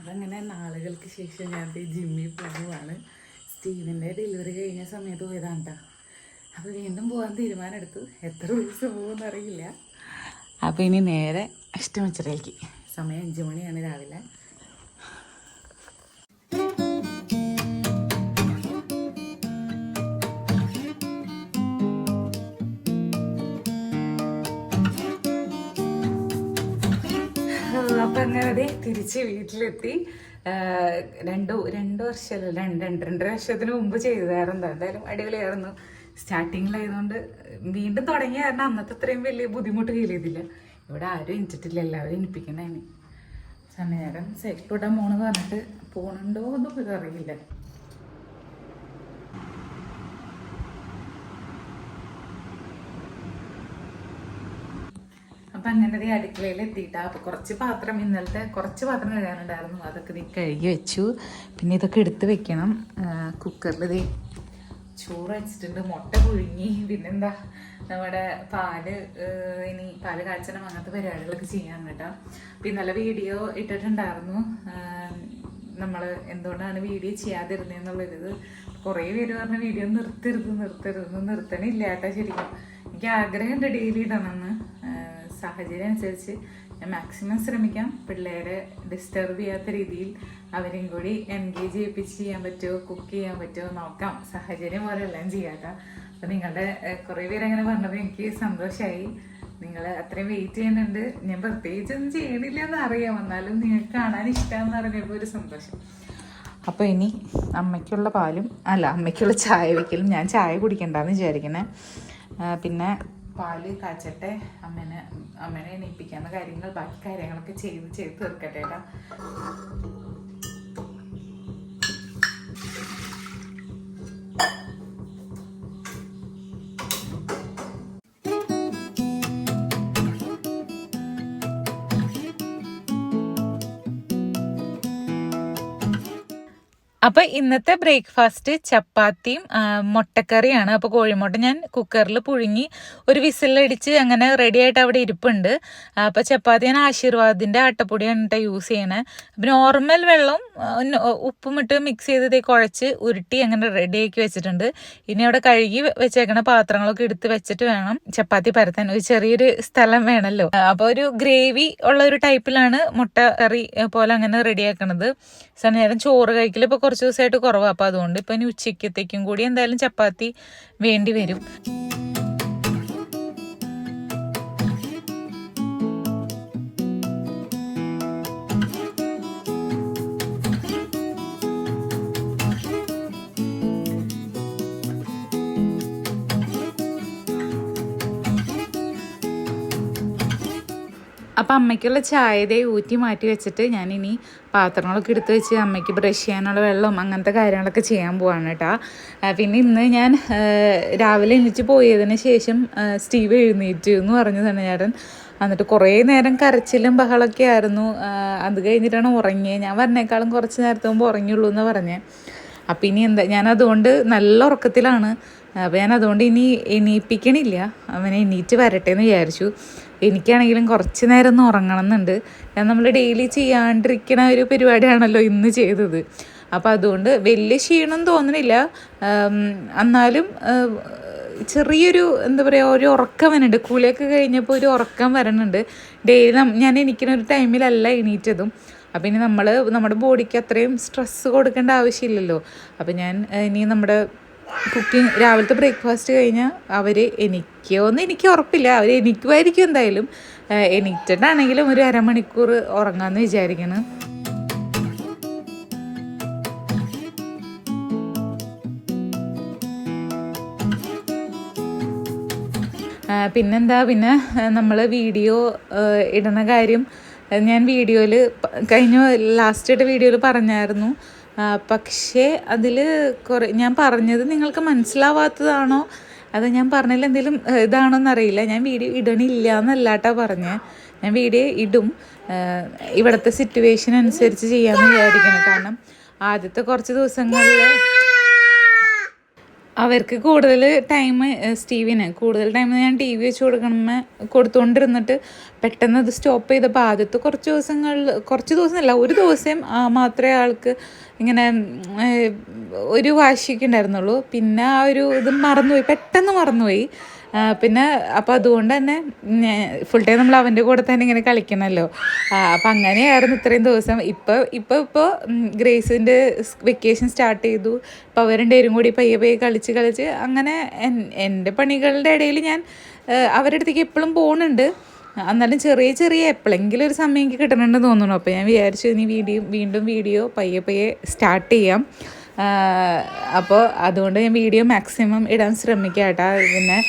അതങ്ങനെ നാളുകൾക്ക് ശേഷം ഞാൻ ജിമ്മിൽ പോകുവാണ്. സ്റ്റീവിൻ്റെ ഡെലിവറി കഴിഞ്ഞ സമയത്ത് പോയതാണ് കേട്ടോ. അപ്പോൾ വീണ്ടും പോകാൻ തീരുമാനമെടുത്തു. എത്ര ദിവസം പോകുമെന്ന് അറിയില്ല. അപ്പോൾ ഇനി നേരെ അഷ്ടമിച്ചിറയിലേക്ക്. സമയം 5 മണിയാണ് രാവിലെ. അപ്പം അങ്ങനെ തിരിച്ച് വീട്ടിലെത്തി. രണ്ട് വർഷമല്ല, 2.5 വർഷത്തിന് മുമ്പ് ചെയ്തായിരുന്നു. എന്തായാലും അടിപൊളിയായിരുന്നു. സ്റ്റാർട്ടിങ്ങിലായതുകൊണ്ട് വീണ്ടും തുടങ്ങിയ കാരണം അന്നത്തെ അത്രയും വലിയ ബുദ്ധിമുട്ട് ഫീൽ ചെയ്തില്ല. ഇവിടെ ആരും എനിച്ചിട്ടില്ല, എല്ലാവരും എനിപ്പിക്കണേന്. സമയം സൈക്കിൾ ഇടാൻ പോണെന്ന് പറഞ്ഞിട്ട് പോകണുണ്ടോ ഒന്നും ഇതറിയില്ല. അപ്പം അങ്ങനെ അടുക്കളയിൽ എത്തിയിട്ടാ. അപ്പോൾ ഇന്നലത്തെ കുറച്ച് പാത്രം കഴുകാനുണ്ടായിരുന്നു. അതൊക്കെ ഇത് കഴുകി വെച്ചു. പിന്നെ ഇതൊക്കെ എടുത്ത് വെക്കണം. കുക്കറിൽ ചോറ് വെച്ചിട്ടുണ്ട്, മുട്ട പുഴുങ്ങി, പിന്നെന്താ നമ്മുടെ ഇനി പാല് കാച്ചണം, അങ്ങനത്തെ പരിപാടികളൊക്കെ ചെയ്യാൻ കേട്ടോ. അപ്പം ഇന്നലെ വീഡിയോ ഇട്ടിട്ടുണ്ടായിരുന്നു, നമ്മൾ എന്തുകൊണ്ടാണ് വീഡിയോ ചെയ്യാതിരുന്നതെന്നുള്ളൊരിത്. കുറേ പേര് പറഞ്ഞ വീഡിയോ നിർത്തണില്ല കേട്ടോ. ശരിക്കും എനിക്ക് ആഗ്രഹമുണ്ട് ഡെയിലി ഇടണമെന്ന്. സാഹചര്യം അനുസരിച്ച് ഞാൻ മാക്സിമം ശ്രമിക്കാം. പിള്ളേരെ ഡിസ്റ്റർബ് ചെയ്യാത്ത രീതിയിൽ അവരെയും കൂടി എൻഗേജ് ചെയ്യിപ്പിച്ച് ചെയ്യാൻ പറ്റുമോ, കുക്ക് ചെയ്യാൻ പറ്റുമോ നോക്കാം. സാഹചര്യം പോലെ എല്ലാം ചെയ്യാട്ടോ. അപ്പം നിങ്ങളുടെ കുറേ പേര് അങ്ങനെ പറഞ്ഞത് എനിക്ക് സന്തോഷമായി. നിങ്ങൾ അത്രയും വെയിറ്റ് ചെയ്യുന്നുണ്ട്. ഞാൻ പ്രത്യേകിച്ചൊന്നും ചെയ്യണില്ല എന്ന് അറിയാം, എന്നാലും നിങ്ങൾക്ക് കാണാൻ ഇഷ്ടമെന്ന് അറിഞ്ഞപ്പോൾ ഒരു സന്തോഷം. അപ്പോൾ ഇനി അമ്മയ്ക്കുള്ള ചായ വയ്ക്കലും. ഞാൻ ചായ കുടിക്കണ്ടെന്ന് വിചാരിക്കണേ. പിന്നെ പാല് കാച്ചട്ടെ, അമ്മനെ എണീപ്പിക്കാവുന്ന ബാക്കി കാര്യങ്ങളൊക്കെ ചെയ്ത് തീർക്കട്ടെ കേട്ടോ. അപ്പോൾ ഇന്നത്തെ ബ്രേക്ക്ഫാസ്റ്റ് ചപ്പാത്തിയും മുട്ടക്കറിയാണ്. അപ്പോൾ കോഴിമുട്ട ഞാൻ കുക്കറിൽ പുഴുങ്ങി ഒരു വിസിലടിച്ച് അങ്ങനെ റെഡി ആയിട്ട് അവിടെ ഇരിപ്പുണ്ട്. അപ്പോൾ ചപ്പാത്തി ഞാൻ ആശീർവാദിൻ്റെ ആട്ടപ്പൊടിയാണ് കേട്ടോ യൂസ് ചെയ്യണത്. അപ്പോൾ നോർമൽ വെള്ളം ഉപ്പും ഇട്ട് മിക്സ് ചെയ്ത് കുഴച്ച് ഉരുട്ടി അങ്ങനെ റെഡിയാക്കി വെച്ചിട്ടുണ്ട്. ഇനി അവിടെ കഴുകി വെച്ചേക്കണ പാത്രങ്ങളൊക്കെ എടുത്ത് വെച്ചിട്ട് വേണം ചപ്പാത്തി പരത്താൻ. ഒരു ചെറിയൊരു സ്ഥലം വേണമല്ലോ. അപ്പോൾ ഒരു ഗ്രേവി ഉള്ള ഒരു ടൈപ്പിലാണ് മുട്ട കറി പോലെ അങ്ങനെ റെഡിയാക്കണത്. നേരം ചോറ് കഴിക്കൽ ഇപ്പോൾ കുറച്ച് ദിവസമായിട്ട് കുറവാണ്. അപ്പോൾ അതുകൊണ്ട് ഇപ്പം ഇനി ഉച്ചക്കത്തേക്കും കൂടി എന്തായാലും ചപ്പാത്തി വേണ്ടി വരും. അപ്പം അമ്മയ്ക്കുള്ള ചായതേ ഊറ്റി മാറ്റി വെച്ചിട്ട് ഞാനിനി പാത്രങ്ങളൊക്കെ എടുത്ത് വെച്ച് അമ്മയ്ക്ക് ബ്രഷ് ചെയ്യാനുള്ള വെള്ളം അങ്ങനത്തെ കാര്യങ്ങളൊക്കെ ചെയ്യാൻ പോവാണ് കേട്ടോ. പിന്നെ ഇന്ന് ഞാൻ രാവിലെ എണീച്ച് പോയതിന് ശേഷം സ്റ്റീവ് എഴുന്നേറ്റ് എന്ന് പറഞ്ഞു തന്നെ ചേട്ടൻ. എന്നിട്ട് കുറേ നേരം കരച്ചിലും ബഹളമൊക്കെ ആയിരുന്നു. അത് കഴിഞ്ഞിട്ടാണ് ഉറങ്ങിയത്. ഞാൻ പറഞ്ഞേക്കാളും കുറച്ച് നേരത്തെ മുമ്പ് ഉറങ്ങിയുള്ളൂ എന്ന് പറഞ്ഞേ. അപ്പം ഇനി ഞാനതുകൊണ്ട് നല്ല ഉറക്കത്തിലാണ്. അപ്പോൾ ഞാനതുകൊണ്ട് ഇനി എണീപ്പിക്കണില്ല, അവനെ എണീറ്റ് വരട്ടെ എന്ന് വിചാരിച്ചു. എനിക്കാണെങ്കിലും കുറച്ച് നേരം ഒന്ന് ഉറങ്ങണം എന്നുണ്ട്. നമ്മൾ ഡെയിലി ചെയ്യാണ്ടിരിക്കണ ഒരു പരിപാടിയാണല്ലോ ഇന്ന് ചെയ്തത്. അപ്പോൾ അതുകൊണ്ട് വലിയ ക്ഷീണം തോന്നണില്ല. എന്നാലും ചെറിയൊരു എന്താ പറയുക, ഒരു ഉറക്കം വരുന്നുണ്ട്. കുളിയൊക്കെ കഴിഞ്ഞപ്പോൾ ഒരു ഉറക്കം വരണുണ്ട്. ഡെയിലി ഞാൻ എണീക്കുന്ന ഒരു ടൈമിലല്ല എണീറ്റതും. അപ്പം ഇനി നമ്മുടെ ബോഡിക്ക് അത്രയും സ്ട്രെസ്സ് കൊടുക്കേണ്ട ആവശ്യമില്ലല്ലോ. അപ്പം ഞാൻ ഇനി നമ്മുടെ കുക്കിംഗ് രാവിലത്തെ ബ്രേക്ക്ഫാസ്റ്റ് കഴിഞ്ഞാൽ എനിക്കോന്ന് എനിക്ക് ഉറപ്പില്ല, എനിക്കുമായിരിക്കും എന്തായാലും. എണീറ്റിട്ടാണെങ്കിലും ഒരു അരമണിക്കൂർ ഉറങ്ങാമെന്ന് വിചാരിക്കണം. പിന്നെ നമ്മൾ വീഡിയോ ഇടുന്ന കാര്യം ഞാൻ ലാസ്റ്റ് വീഡിയോയിൽ പറഞ്ഞായിരുന്നു. പക്ഷേ അതിൽ ഞാൻ പറഞ്ഞത് നിങ്ങൾക്ക് മനസ്സിലാവാത്തതാണോ അത് ഞാൻ പറഞ്ഞതിൽ എന്തെങ്കിലും ഇതാണോന്നറിയില്ല. ഞാൻ വീഡിയോ ഇടണില്ല എന്നല്ലാട്ടാ പറഞ്ഞത്. ഞാൻ വീഡിയോ ഇടും, ഇവിടുത്തെ സിറ്റുവേഷൻ അനുസരിച്ച് ചെയ്യാമെന്ന് വിചാരിക്കണം. കാരണം ആദ്യത്തെ കുറച്ച് ദിവസങ്ങളിൽ അവർക്ക് കൂടുതൽ ടൈം സ്റ്റീവിന് കൂടുതൽ ടൈം ഞാൻ ടി വി വെച്ച് കൊടുത്തുകൊണ്ടിരുന്നിട്ട് പെട്ടെന്ന് അത് സ്റ്റോപ്പ് ചെയ്തപ്പോൾ ആദ്യത്തെ കുറച്ച് ദിവസമല്ല ഒരു ദിവസം മാത്രമേ ആൾക്ക് ഇങ്ങനെ ഒരു വാശിയൊക്കെ ഉണ്ടായിരുന്നുള്ളൂ. പിന്നെ ആ ഒരു ഇത് പെട്ടെന്ന് മറന്നുപോയി. പിന്നെ അപ്പോൾ അതുകൊണ്ട് തന്നെ ഫുൾ ടൈം നമ്മൾ അവൻ്റെ കൂടെ തന്നെ ഇങ്ങനെ കളിക്കണമല്ലോ. അപ്പം അങ്ങനെയായിരുന്നു ഇത്രയും ദിവസം. ഇപ്പോൾ ഗ്രേസിൻ്റെ വെക്കേഷൻ സ്റ്റാർട്ട് ചെയ്തു. അപ്പോൾ അവർ രണ്ടുപേരും കൂടി പയ്യെ കളിച്ച് അങ്ങനെ എൻ്റെ പണികളുടെ ഇടയിൽ ഞാൻ അവരുടെ അടുത്തേക്ക് എപ്പോഴും പോകുന്നുണ്ട്. എന്നാലും ചെറിയ എപ്പോഴെങ്കിലും ഒരു സമയം എനിക്ക് കിട്ടണമെന്ന് തോന്നുന്നു. അപ്പോൾ ഞാൻ വിചാരിച്ചു ഇനി വീണ്ടും വീഡിയോ പയ്യെ സ്റ്റാർട്ട് ചെയ്യാം. അപ്പോൾ അതുകൊണ്ട് ഞാൻ വീഡിയോ മാക്സിമം ഇടാൻ ശ്രമിക്കാം കേട്ടോ. പിന്നെ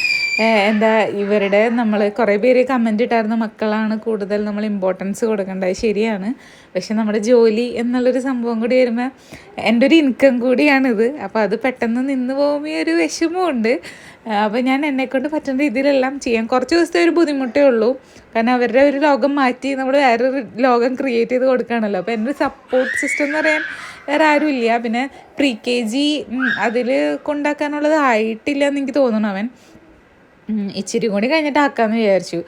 ഇവരുടെ നമ്മൾ കുറേ പേര് കമൻ്റ് ഇട്ടായിരുന്നു, മക്കളാണ് കൂടുതൽ നമ്മൾ ഇമ്പോർട്ടൻസ് കൊടുക്കേണ്ടത്. ശരിയാണ്. പക്ഷെ നമ്മുടെ ജോലി എന്നുള്ളൊരു സംഭവം കൂടി വരുമ്പോൾ എൻ്റെ ഒരു ഇൻകം കൂടിയാണിത്. അപ്പോൾ അത് പെട്ടെന്ന് നിന്ന് പോകുമ്പോൾ ഒരു വിഷമമുണ്ട്. അപ്പോൾ ഞാൻ എന്നെക്കൊണ്ട് പറ്റുന്ന രീതിയിലെല്ലാം ചെയ്യാം. കുറച്ച് ദിവസത്തെ ഒരു ബുദ്ധിമുട്ടേ ഉള്ളൂ. കാരണം അവരുടെ ഒരു ലോകം മാറ്റി നമ്മൾ വേറൊരു ലോകം ക്രിയേറ്റ് ചെയ്ത് കൊടുക്കുകയാണല്ലോ. അപ്പോൾ എൻ്റെ സപ്പോർട്ട് സിസ്റ്റം എന്ന് പറയാൻ വേറെ ആരുമില്ല. പിന്നെ pre-KG അതിൽ കൊണ്ടാക്കാനുള്ളത് ആയിട്ടില്ല എന്ന് എനിക്ക് തോന്നുന്നു. അവൻ ഇച്ചിരി കൂടി കഴിഞ്ഞിട്ട് ആക്കാമെന്ന് വിചാരിച്ചു.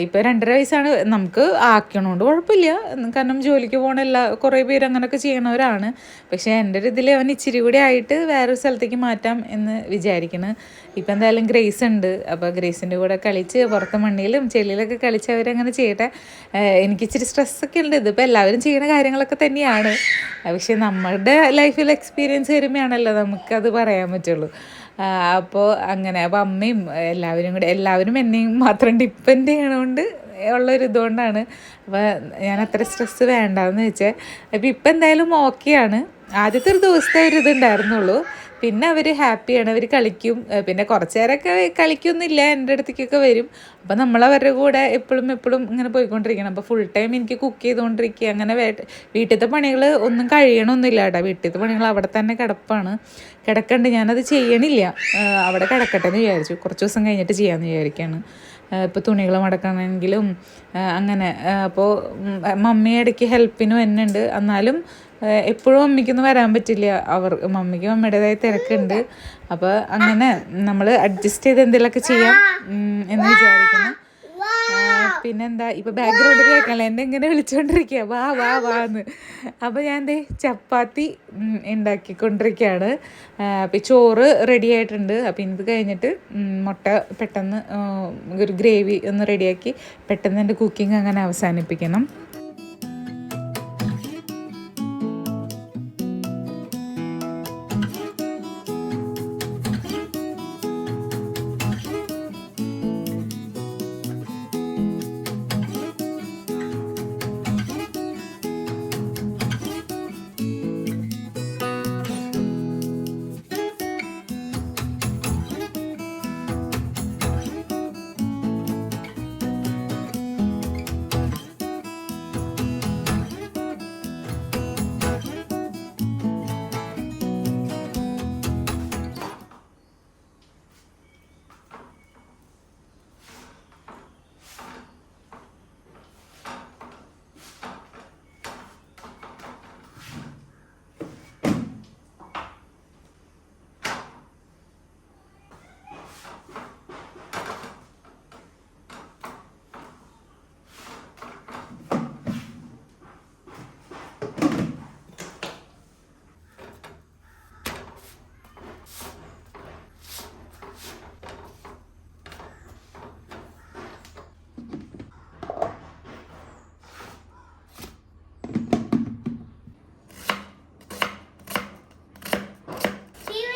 ഇപ്പോൾ 2.5 വയസ്സാണ്. നമുക്ക് ആക്കണോണ്ട് കുഴപ്പമില്ല. കാരണം ജോലിക്ക് പോകണ കുറേ പേര് അങ്ങനെയൊക്കെ ചെയ്യണവരാണ്. പക്ഷേ എൻ്റെ ഒരു ഇതിൽ അവൻ ഇച്ചിരി കൂടി ആയിട്ട് വേറൊരു സ്ഥലത്തേക്ക് മാറ്റാം എന്ന് വിചാരിക്കുന്നു. ഇപ്പം എന്തായാലും ഗ്രേസ് ഉണ്ട്. അപ്പോൾ ഗ്രേസിൻ്റെ കൂടെ കളിച്ച് പുറത്തെ മണ്ണിലും ചെളിയിലൊക്കെ കളിച്ച് അവരങ്ങനെ ചെയ്യട്ടെ. എനിക്കിച്ചിരി സ്ട്രെസ്സൊക്കെ ഉണ്ട്. ഇതിപ്പോൾ എല്ലാവരും ചെയ്യുന്ന കാര്യങ്ങളൊക്കെ തന്നെയാണ്. പക്ഷേ നമ്മളുടെ ലൈഫിൽ എക്സ്പീരിയൻസ് വരുമ്പോഴാണല്ലോ നമുക്കത് പറയാൻ പറ്റുള്ളൂ. അപ്പോൾ അങ്ങനെ അപ്പോൾ അമ്മയും എല്ലാവരും എന്നെയും മാത്രം ഡിപ്പെൻഡ് ചെയ്യണതുകൊണ്ട് ഉള്ളൊരിതുകൊണ്ടാണ്. അപ്പോൾ ഞാൻ അത്ര സ്ട്രെസ്സ് വേണ്ടാന്ന് വെച്ചാൽ ഇപ്പം എന്തായാലും ഓക്കെയാണ്. ആദ്യത്തെ ഒരു ദിവസത്തെ ഒരു ഇതുണ്ടായിരുന്നുള്ളൂ. പിന്നെ അവർ ഹാപ്പിയാണ്, അവർ കളിക്കും. പിന്നെ കുറച്ച് നേരമൊക്കെ കളിക്കൊന്നുമില്ല, എൻ്റെ അടുത്തേക്കൊക്കെ വരും. അപ്പം നമ്മളവരുടെ കൂടെ എപ്പോഴും ഇങ്ങനെ പോയിക്കൊണ്ടിരിക്കണം. അപ്പോൾ ഫുൾ ടൈം എനിക്ക് കുക്ക് ചെയ്തുകൊണ്ടിരിക്കുക. അങ്ങനെ വീട്ടിലത്തെ പണികൾ ഒന്നും കഴിയണമൊന്നുമില്ല കേട്ടോ. വീട്ടിലത്തെ പണികൾ അവിടെ തന്നെ കിടക്കണ്ട്. ഞാനത് ചെയ്യണില്ല, അവിടെ കിടക്കട്ടെ എന്ന് വിചാരിച്ചു. കുറച്ച് ദിവസം കഴിഞ്ഞിട്ട് ചെയ്യാമെന്ന് വിചാരിക്കുകയാണ്. ഇപ്പോൾ തുണികൾ മടക്കണമെങ്കിലും അങ്ങനെ. അപ്പോൾ മമ്മി ഇടയ്ക്ക് ഹെൽപ്പിനും എന്നെ ഉണ്ട്. എന്നാലും എപ്പോഴും മമ്മിക്കൊന്നും വരാൻ പറ്റില്ല. മമ്മിക്ക് മമ്മിയുടേതായ തിരക്കുണ്ട്. അപ്പോൾ അങ്ങനെ നമ്മൾ അഡ്ജസ്റ്റ് ചെയ്ത് എന്തെങ്കിലുമൊക്കെ ചെയ്യാം എന്ന് വിചാരിക്കുന്നു. പിന്നെന്താ ഇപ്പോൾ ബാക്ക്ഗ്രൗണ്ടിൽ കേൾക്കാനല്ല, എന്നെ ഇങ്ങനെ വിളിച്ചുകൊണ്ടിരിക്കുക വാന്ന്. അപ്പോൾ ഞാൻ ചപ്പാത്തി ഉണ്ടാക്കിക്കൊണ്ടിരിക്കുകയാണ്. അപ്പോൾ ചോറ് റെഡി ആയിട്ടുണ്ട്. അപ്പോൾ ഇത് കഴിഞ്ഞിട്ട് മുട്ട പെട്ടെന്ന് ഒരു ഗ്രേവി ഒന്ന് റെഡിയാക്കി പെട്ടെന്ന് എൻ്റെ കുക്കിംഗ് അങ്ങനെ അവസാനിപ്പിക്കണം.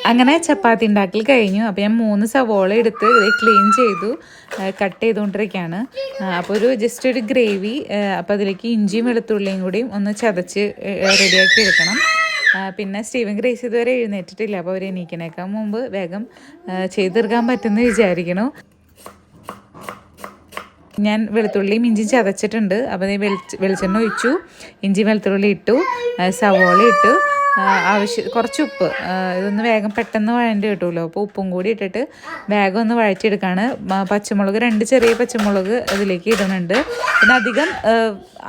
അങ്ങനെ ചപ്പാത്തി ഉണ്ടാക്കൽ കഴിഞ്ഞു. അപ്പോൾ ഞാൻ 3 സവോള എടുത്ത് ക്ലീൻ ചെയ്തു കട്ട് ചെയ്തുകൊണ്ടിരിക്കുകയാണ്. അപ്പോൾ ജസ്റ്റ് ഒരു ഗ്രേവി. അപ്പോൾ അതിലേക്ക് ഇഞ്ചിയും വെളുത്തുള്ളിയും കൂടിയും ഒന്ന് ചതച്ച് റെഡിയാക്കി എടുക്കണം. പിന്നെ സ്റ്റീവൻ ഗ്രേസ് ഇതുവരെ എഴുന്നേറ്റിട്ടില്ല. അപ്പോൾ അവർ എണീക്കണേക്കാൾ മുമ്പ് വേഗം ചെയ്തെടുക്കാൻ പറ്റുമെന്ന് വിചാരിക്കണു. ഞാൻ വെളുത്തുള്ളിയും ഇഞ്ചിയും ചതച്ചിട്ടുണ്ട്. അപ്പോൾ വെളിച്ചെണ്ണ ഒഴിച്ചു, ഇഞ്ചി വെളുത്തുള്ളി ഇട്ടു, സവോള ഇട്ടു, കുറച്ച് ഉപ്പ്, ഇതൊന്ന് വേഗം പെട്ടെന്ന് വഴണ്ടി കിട്ടുമല്ലോ. അപ്പോൾ ഉപ്പും കൂടി ഇട്ടിട്ട് വേഗം ഒന്ന് വഴറ്റിയെടുക്കുകയാണ്. പച്ചമുളക് 2 ചെറിയ പച്ചമുളക് ഇതിലേക്ക് ഇടുന്നുണ്ട്. പിന്നെ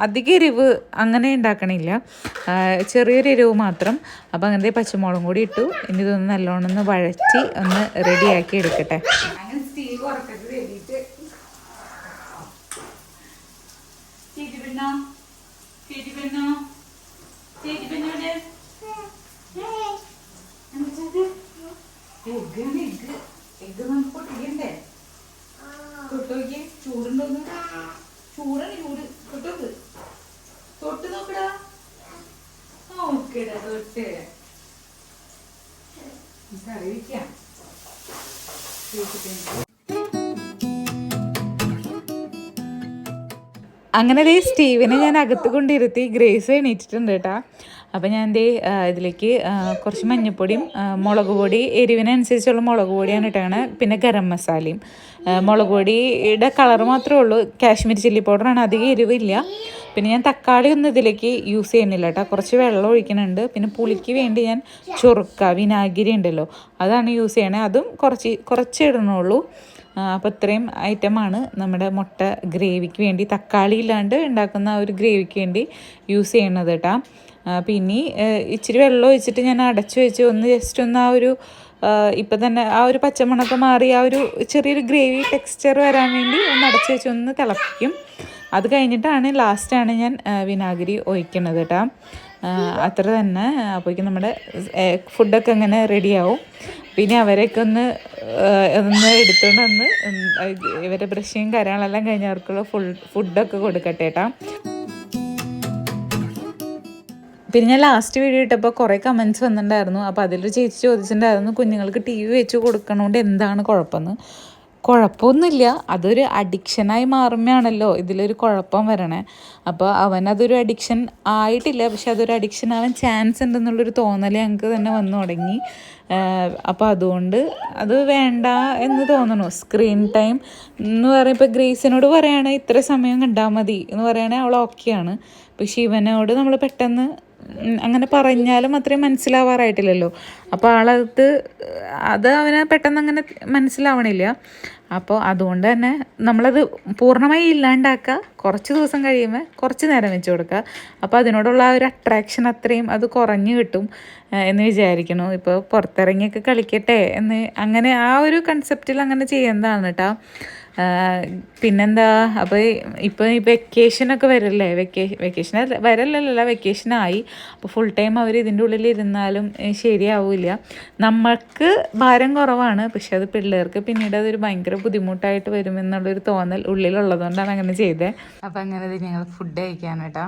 അധികം എരിവ് അങ്ങനെ ഉണ്ടാക്കണില്ല, ചെറിയൊരു എരിവ് മാത്രം. അപ്പോൾ അങ്ങനത്തെ പച്ചമുളകും കൂടി ഇട്ടു. ഇനി ഇതൊന്ന് നല്ലോണം ഒന്ന് വഴറ്റി ഒന്ന് റെഡിയാക്കി എടുക്കട്ടെ. അങ്ങനെ സ്റ്റീവ് ഉറക്കത്ത് വേണ്ടിയിട്ട് എഗ് നമുക്ക് പൊട്ടിക്കണ്ടേ? തൊട്ടോക്കി ചൂടുണ്ടോന്ന്. ചൂടാണ്, ചൂട്. തൊട്ടോക്ക്, തൊട്ട് നോക്കടാ. നോക്കടാ തൊട്ട്. കറി വയ്ക്കാം. അങ്ങനെ ദേ സ്റ്റീവിനെ ഞാൻ അകത്ത് കൊണ്ടിരുത്തി. ഗ്രേസ് എണീറ്റിട്ടുണ്ട് കേട്ടോ. അപ്പോൾ ഞാൻ ദേ ഇതിലേക്ക് കുറച്ച് മഞ്ഞൾപ്പൊടിയും മുളക് പൊടി, എരിവിനനുസരിച്ചുള്ള മുളക് പൊടിയാണ് ഇട്ടാണ്. പിന്നെ ഗരം മസാലയും. മുളക് പൊടിയുടെ കളർ മാത്രമേ ഉള്ളൂ, കാശ്മീരി ചില്ലി പൗഡറാണ്, അധികം എരിവില്ല. പിന്നെ ഞാൻ തക്കാളി ഒന്നും ഇതിലേക്ക് യൂസ് ചെയ്യുന്നില്ല കേട്ടോ, കുറച്ച് വെള്ളം ഒഴിക്കുന്നുണ്ട്. പിന്നെ പുളിക്ക് വേണ്ടി ഞാൻ ചൊറുക്ക, വിനാഗിരി ഉണ്ടല്ലോ, അതാണ് യൂസ് ചെയ്യണേ. അതും കുറച്ച് ഇടണുള്ളൂ. അപ്പോൾ ഇത്രയും ഐറ്റമാണ് നമ്മുടെ മുട്ട ഗ്രേവിക്ക് വേണ്ടി, തക്കാളി ഇല്ലാണ്ട് ഉണ്ടാക്കുന്ന ഒരു ഗ്രേവിക്ക് വേണ്ടി യൂസ് ചെയ്യണത് കേട്ടോ. പിന്നെ ഇച്ചിരി വെള്ളം ഒഴിച്ചിട്ട് ഞാൻ അടച്ചു വെച്ച് ഒന്ന് ജസ്റ്റ് ഒന്ന് ഇപ്പം തന്നെ ആ ഒരു പച്ചമണൊക്കെ മാറി ആ ഒരു ചെറിയൊരു ഗ്രേവി ടെക്സ്ചർ വരാൻ വേണ്ടി ഒന്ന് അടച്ചു വെച്ച് ഒന്ന് തിളപ്പിക്കും. അത് കഴിഞ്ഞിട്ടാണ് ലാസ്റ്റാണ് ഞാൻ വിനാഗിരി ഒഴിക്കണത് കേട്ടോ. അത്ര തന്നെ. അപ്പോഴേക്കും നമ്മുടെ ഫുഡൊക്കെ അങ്ങനെ റെഡിയാവും. പിന്നെ അവരെയൊക്കെ ഒന്ന് എടുത്തുകൊണ്ട് വന്ന് ഇവരെ ബ്രഷും കാര്യങ്ങളെല്ലാം കഴിഞ്ഞ് അവർക്കുള്ള ഫുഡൊക്കെ കൊടുക്കട്ടെ കേട്ടോ. പിന്നെ ഞാൻ ലാസ്റ്റ് വീഡിയോ ഇട്ടപ്പോൾ കുറേ കമൻറ്റ്സ് വന്നിട്ടുണ്ടായിരുന്നു. അപ്പോൾ അതിലൊരു ചേച്ചി ചോദിച്ചിട്ടുണ്ടായിരുന്നു, കുഞ്ഞുങ്ങൾക്ക് TV വെച്ച് കൊടുക്കണോണ്ട് എന്താണ് കുഴപ്പമെന്ന്. കുഴപ്പമൊന്നുമില്ല, അതൊരു അഡിക്ഷനായി മാറുമ്പോഴാണല്ലോ ഇതിലൊരു കുഴപ്പം വരണേ. അപ്പോൾ അവനതൊരു അഡിക്ഷൻ ആയിട്ടില്ല, പക്ഷെ അതൊരു അഡിക്ഷൻ ആവാൻ ചാൻസ് ഉണ്ടെന്നുള്ളൊരു തോന്നൽ ഞങ്ങൾക്ക് തന്നെ വന്നു തുടങ്ങി. അപ്പോൾ അതുകൊണ്ട് അത് വേണ്ട എന്ന് തോന്നണു. സ്ക്രീൻ ടൈം എന്ന് പറയുമ്പോൾ ഇപ്പോൾ ഗ്രേസിനോട് പറയുകയാണെങ്കിൽ ഇത്ര സമയം കണ്ടാൽ മതി എന്ന് പറയുകയാണെങ്കിൽ അവൾ ഓക്കെയാണ്. പക്ഷെ ഇവനോട് നമ്മൾ പെട്ടെന്ന് അങ്ങനെ പറഞ്ഞാലും അത്രയും മനസ്സിലാവാറായിട്ടില്ലല്ലോ. അപ്പോൾ അത് അവന് പെട്ടെന്ന് അങ്ങനെ മനസ്സിലാവണില്ല. അപ്പോൾ അതുകൊണ്ട് തന്നെ നമ്മളത് പൂർണ്ണമായി ഇല്ലാണ്ടാക്കുക. കുറച്ച് ദിവസം കഴിയുമ്പോൾ കുറച്ച് നേരം വെച്ച് കൊടുക്കുക. അപ്പോൾ അതിനോടുള്ള ആ ഒരു അട്രാക്ഷൻ അത്രയും അത് കുറഞ്ഞു കിട്ടും എന്ന് വിചാരിക്കണു. ഇപ്പോൾ പുറത്തിറങ്ങിയൊക്കെ കളിക്കട്ടെ എന്ന് അങ്ങനെ ആ ഒരു കൺസെപ്റ്റിൽ അങ്ങനെ ചെയ്യുന്നതാണ് കേട്ടോ. പിന്നെന്താ, അപ്പോൾ ഇപ്പോൾ ഈ വെക്കേഷനൊക്കെ വരല്ലേ, വെക്കേഷൻ വരല്ലല്ല, വെക്കേഷനായി. അപ്പോൾ ഫുൾ ടൈം അവർ ഇതിൻ്റെ ഉള്ളിൽ ഇരുന്നാലും ശരിയാവില്ല. നമ്മൾക്ക് ഭാരം കുറവാണ്, പക്ഷെ അത് പിള്ളേർക്ക് പിന്നീട് അതൊരു ഭയങ്കര ബുദ്ധിമുട്ടായിട്ട് വരുമെന്നുള്ളൊരു തോന്നൽ ഉള്ളിലുള്ളതുകൊണ്ടാണ് അങ്ങനെ ചെയ്തത്. അപ്പോൾ അങ്ങനെ ഞങ്ങൾ ഫുഡ് കഴിക്കാൻ കേട്ടോ.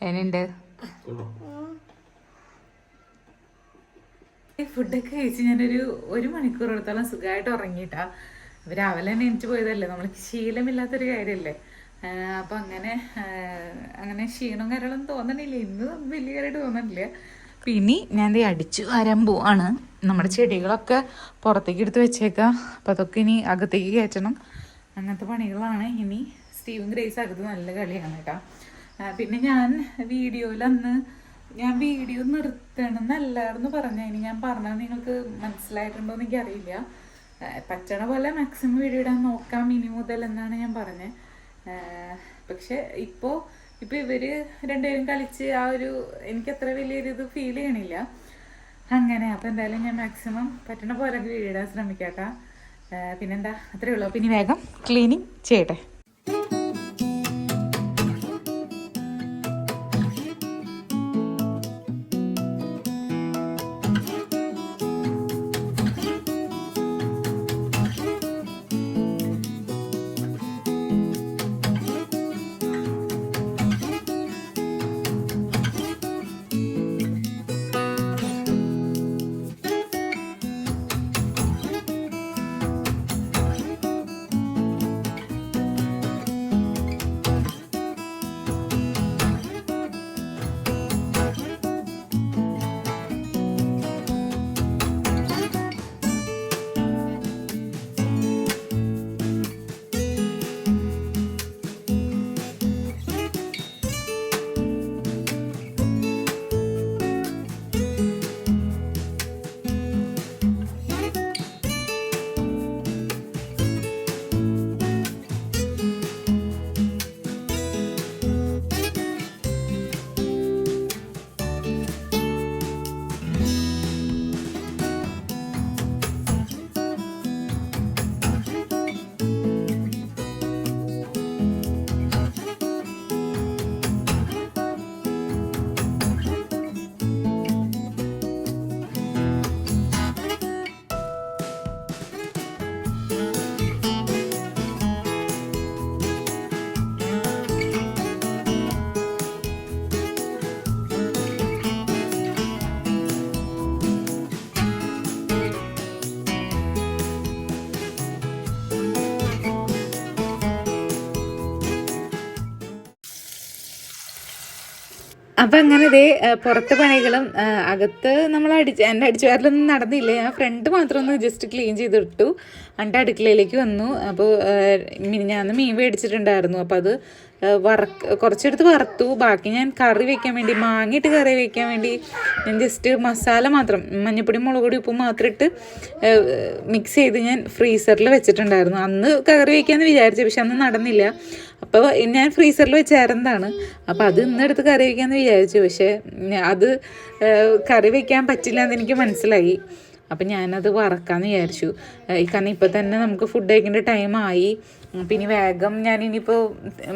എന്നുണ്ട് ഫുഡൊക്കെ കഴിച്ച് ഞാനൊരു മണിക്കൂറോളത്തോളം സുഖമായിട്ട് ഉറങ്ങിയിട്ടാ. രാവിലെ തന്നെ എണീറ്റ് പോയതല്ലേ, നമ്മൾക്ക് ശീലമില്ലാത്തൊരു കാര്യമല്ലേ. അപ്പം അങ്ങനെ ക്ഷീണവും കാര്യങ്ങളൊന്നും തോന്നണില്ല, ഇന്ന് വലിയ കാര്യമായിട്ട് തോന്നണില്ല. പിന്നെ ഞാൻ അടിച്ചു വരാൻ പോവാണ്. നമ്മുടെ ചെടികളൊക്കെ പുറത്തേക്ക് എടുത്ത് വെച്ചേക്കാം. അപ്പം അതൊക്കെ ഇനി അകത്തേക്ക് കയറ്റണം. അങ്ങനത്തെ പണികളാണ് ഇനി. സ്റ്റീവും ഗ്രേസ് അകത്ത് നല്ല കളിയാണ് കേട്ടോ. പിന്നെ ഞാൻ വീഡിയോ നിർത്തണം എന്നല്ലായിരുന്നു പറഞ്ഞതിന്. ഞാൻ പറഞ്ഞത് നിങ്ങൾക്ക് മനസ്സിലായിട്ടുണ്ടോ എന്ന് എനിക്കറിയില്ല. പറ്റണ പോലെ മാക്സിമം വീഡിയോ ഇടാൻ നോക്കാം ഇനി മുതൽ എന്നാണ് ഞാൻ പറഞ്ഞത്. പക്ഷെ ഇപ്പോൾ ഇവർ രണ്ടുപേരും കളിച്ച് എനിക്കത്ര വലിയൊരിത് ഫീൽ ചെയ്യണില്ല അങ്ങനെ. അപ്പോൾ എന്തായാലും ഞാൻ മാക്സിമം പറ്റണ പോലെ വീഡിയോ ഇടാൻ ശ്രമിക്കാട്ടോ. പിന്നെന്താ, അത്രയേ ഉള്ളൂ. പിന്നെ വേഗം ക്ലീനിങ് ചെയ്യട്ടെ. അപ്പം അങ്ങനെ ഇതേ പുറത്തെ പണികളും അകത്ത് നമ്മൾ എൻ്റെ അടിച്ചു വാരലൊന്നും നടന്നില്ല. ഞാൻ ഫ്രണ്ട് മാത്രം ഒന്ന് ജസ്റ്റ് ക്ലീൻ ചെയ്തിട്ടു. എൻ്റെ അടുക്കളയിലേക്ക് വന്നു. അപ്പോൾ ഞാൻ മീൻ മേടിച്ചിട്ടുണ്ടായിരുന്നു. അപ്പോൾ അത് കുറച്ചെടുത്ത് വറുത്തു. ബാക്കി ഞാൻ കറി വയ്ക്കാൻ വേണ്ടി, മാങ്ങയിട്ട് കറി വയ്ക്കാൻ വേണ്ടി ഞാൻ ജസ്റ്റ് മസാല മാത്രം, മഞ്ഞപ്പൊടി മുളക് പൊടി ഉപ്പും മാത്രം ഇട്ട് മിക്സ് ചെയ്ത് ഞാൻ ഫ്രീസറിൽ വെച്ചിട്ടുണ്ടായിരുന്നു. അന്ന് കറി വയ്ക്കാമെന്ന് വിചാരിച്ചു, പക്ഷെ അന്ന് നടന്നില്ല. അപ്പോൾ ഞാൻ ഫ്രീസറിൽ വെച്ചായിരുന്നതാണ്. അപ്പോൾ അത് ഇന്നെടുത്ത് കറി വയ്ക്കാമെന്ന് വിചാരിച്ചു, പക്ഷേ അത് കറി വയ്ക്കാൻ പറ്റില്ല എന്ന് എനിക്ക് മനസ്സിലായി. അപ്പം ഞാനത് വറക്കാമെന്ന് വിചാരിച്ചു. കാരണം ഇപ്പോൾ തന്നെ നമുക്ക് ഫുഡ് കഴിക്കേണ്ട ടൈമായി. പിന്നെ വേഗം ഞാനിനിയിപ്പോൾ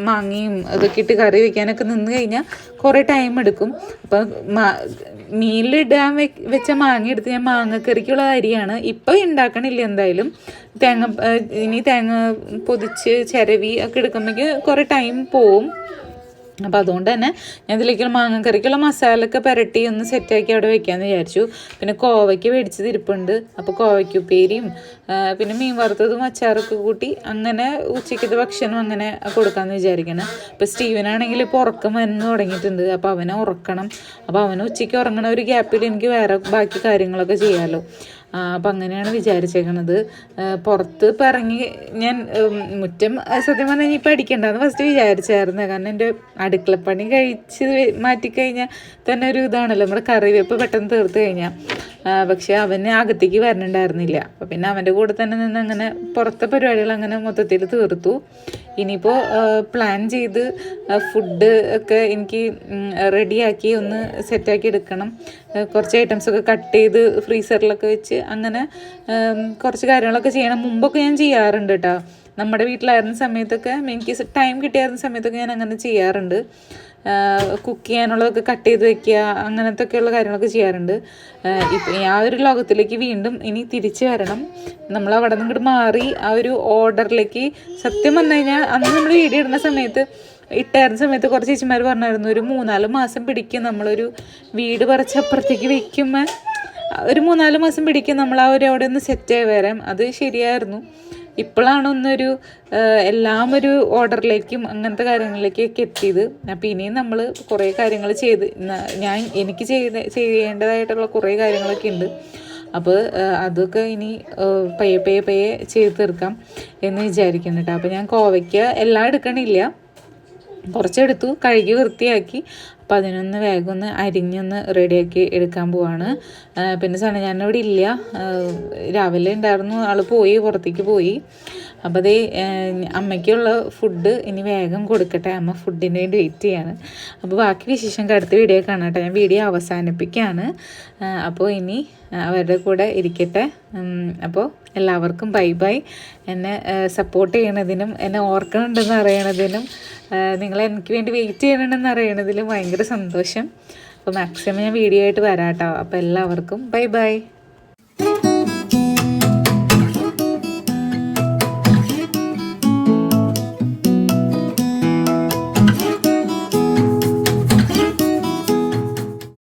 മാങ്ങയും അതൊക്കെ ഇട്ട് കറി വയ്ക്കാനൊക്കെ നിന്ന് കഴിഞ്ഞാൽ കുറേ ടൈം എടുക്കും. അപ്പം മീനിലിടാൻ വെച്ച മാങ്ങ എടുത്ത് ഞാൻ മാങ്ങക്കറിക്കുള്ള അരിയാണ് ഇപ്പോൾ ഉണ്ടാക്കണില്ല. എന്തായാലും തേങ്ങ പൊതിച്ച് ചിരവി ഒക്കെ എടുക്കുമ്പോഴേക്ക് കുറേ ടൈം പോവും. അപ്പോൾ അതുകൊണ്ട് തന്നെ ഞാൻ ഇതിലേക്ക് മാങ്ങക്കറിക്കുള്ള മസാലയൊക്കെ പുരട്ടി ഒന്ന് സെറ്റാക്കി അവിടെ വെക്കാമെന്ന് വിചാരിച്ചു. പിന്നെ കോവയ്ക്ക് മേടിച്ചത് ഇരിപ്പുണ്ട്. അപ്പോൾ കോവയ്ക്ക് ഉപ്പേരിയും പിന്നെ മീൻ വറുത്തതും അച്ചാറൊക്കെ കൂട്ടി അങ്ങനെ ഉച്ചയ്ക്കത്തെ ഭക്ഷണം അങ്ങനെ കൊടുക്കാമെന്ന് വിചാരിക്കണം. ഇപ്പോൾ സ്റ്റീവനാണെങ്കിൽ ഇപ്പോൾ ഉറക്കം വന്ന് തുടങ്ങിയിട്ടുണ്ട്. അപ്പോൾ അവനെ ഉറക്കണം. അപ്പോൾ അവന് ഉച്ചയ്ക്ക് ഉറങ്ങണ ഒരു ഗ്യാപ്പിൽ എനിക്ക് വേറെ ബാക്കി കാര്യങ്ങളൊക്കെ ചെയ്യാമല്ലോ. അപ്പം അങ്ങനെയാണ് വിചാരിച്ചേക്കണത്. പുറത്ത് ഇപ്പം ഇറങ്ങി ഞാൻ മുറ്റം സത്യം പറഞ്ഞാൽ ഇപ്പം അടിക്കണ്ടെന്ന് ഫസ്റ്റ് വിചാരിച്ചായിരുന്നു. കാരണം എൻ്റെ അടുക്കളപ്പണി കഴിച്ച് മാറ്റിക്കഴിഞ്ഞാൽ തന്നെ ഒരു ഇതാണല്ലോ, നമ്മുടെ കറിവേപ്പ് പെട്ടെന്ന് തീർത്ത് കഴിഞ്ഞാൽ. പക്ഷെ അവന് അകത്തേക്ക് വരണുണ്ടായിരുന്നില്ല. അപ്പോൾ പിന്നെ അവൻ്റെ കൂടെ തന്നെ നിന്ന് അങ്ങനെ പുറത്തെ പരിപാടികൾ അങ്ങനെ മൊത്തത്തിൽ തീർത്തു. ഇനിയിപ്പോൾ പ്ലാൻ ചെയ്ത് ഫുഡ് ഒക്കെ എനിക്ക് റെഡിയാക്കി ഒന്ന് സെറ്റാക്കി എടുക്കണം. കുറച്ച് ഐറ്റംസൊക്കെ കട്ട് ചെയ്ത് ഫ്രീസറിലൊക്കെ വെച്ച് അങ്ങനെ കുറച്ച് കാര്യങ്ങളൊക്കെ ചെയ്യണം. മുമ്പൊക്കെ ഞാൻ ചെയ്യാറുണ്ട് കേട്ടോ. നമ്മുടെ വീട്ടിലായിരുന്ന സമയത്തൊക്കെ എനിക്ക് ടൈം കിട്ടിയായിരുന്ന സമയത്തൊക്കെ ഞാൻ അങ്ങനെ ചെയ്യാറുണ്ട്. കുക്ക് ചെയ്യാനുള്ളതൊക്കെ കട്ട് ചെയ്ത് വെക്കുക, അങ്ങനത്തെയൊക്കെയുള്ള കാര്യങ്ങളൊക്കെ ചെയ്യാറുണ്ട്. ഇപ്പം ആ ഒരു ലോകത്തിലേക്ക് വീണ്ടും ഇനി തിരിച്ചു വരണം. നമ്മൾ അവിടെ നിന്ന് ഇങ്ങോട്ട് മാറി ആ ഒരു ഓർഡറിലേക്ക്. സത്യം പറഞ്ഞു കഴിഞ്ഞാൽ അന്ന് നമ്മൾ വീഡിയോ ഇടുന്ന സമയത്ത് ഇട്ടായിരുന്ന സമയത്ത് കുറച്ച് ചേച്ചിമാർ പറഞ്ഞായിരുന്നു ഒരു 3-4 മാസം പിടിക്കും നമ്മളൊരു വീട് പറിച്ചപ്പുറത്തേക്ക് വയ്ക്കുമ്പോൾ. ഒരു 3-4 മാസം പിടിക്കും നമ്മൾ ആ ഒരു അവിടെ ഒന്ന് സെറ്റായി വരാൻ. അത് ശരിയായിരുന്നു. ഇപ്പോഴാണ് ഒന്നൊരു എല്ലാം ഒരു ഓർഡറിലേക്കും അങ്ങനത്തെ കാര്യങ്ങളിലേക്കൊക്കെ എത്തിയത്. അപ്പോൾ ഇനിയും നമ്മൾ കുറേ കാര്യങ്ങൾ എനിക്ക് ചെയ്യേണ്ടതായിട്ടുള്ള കുറേ കാര്യങ്ങളൊക്കെ ഉണ്ട്. അപ്പോൾ അതൊക്കെ ഇനി പയ്യെ ചെയ്ത് തീർക്കാം എന്ന് വിചാരിക്കുന്നു കേട്ടോ. അപ്പോൾ ഞാൻ കോവയ്ക്ക് എല്ലാം എടുക്കണില്ല, കുറച്ചെടുത്തു, കഴുകി വൃത്തിയാക്കി. അപ്പോൾ അതിനൊന്ന് വേഗം ഒന്ന് അരിഞ്ഞൊന്ന് റെഡിയാക്കി എടുക്കാൻ പോവാണ്. പിന്നെ ഞാനിവിടെ ഇല്ല, രാവിലെ ഉണ്ടായിരുന്നു, ആൾ പുറത്തേക്ക് പോയി. അപ്പോൾ അതേ അമ്മയ്ക്കുള്ള ഫുഡ് ഇനി വേഗം കൊടുക്കട്ടെ. അമ്മ ഫുഡിന് വേണ്ടി വെയിറ്റ് ചെയ്യാണ്. അപ്പോൾ ബാക്കി വിശേഷം അടുത്ത വീഡിയോ കാണാം കേട്ടോ. ഞാൻ വീഡിയോ അവസാനിപ്പിക്കുകയാണ്. അപ്പോൾ ഇനി അവരുടെ കൂടെ ഇരിക്കട്ടെ. അപ്പോൾ എല്ലാവർക്കും ബൈ. എന്നെ സപ്പോർട്ട് ചെയ്യണതിനും എന്നെ ഓർക്കണുണ്ടെന്ന് അറിയണതിനും നിങ്ങൾ എനിക്ക് വേണ്ടി വെയിറ്റ് ചെയ്യണമെന്ന് അറിയണതിലും ഭയങ്കര സന്തോഷം. അപ്പോൾ മാക്സിമം ഞാൻ വീഡിയോ ആയിട്ട് വരാം കേട്ടോ. അപ്പോൾ എല്ലാവർക്കും ബൈ.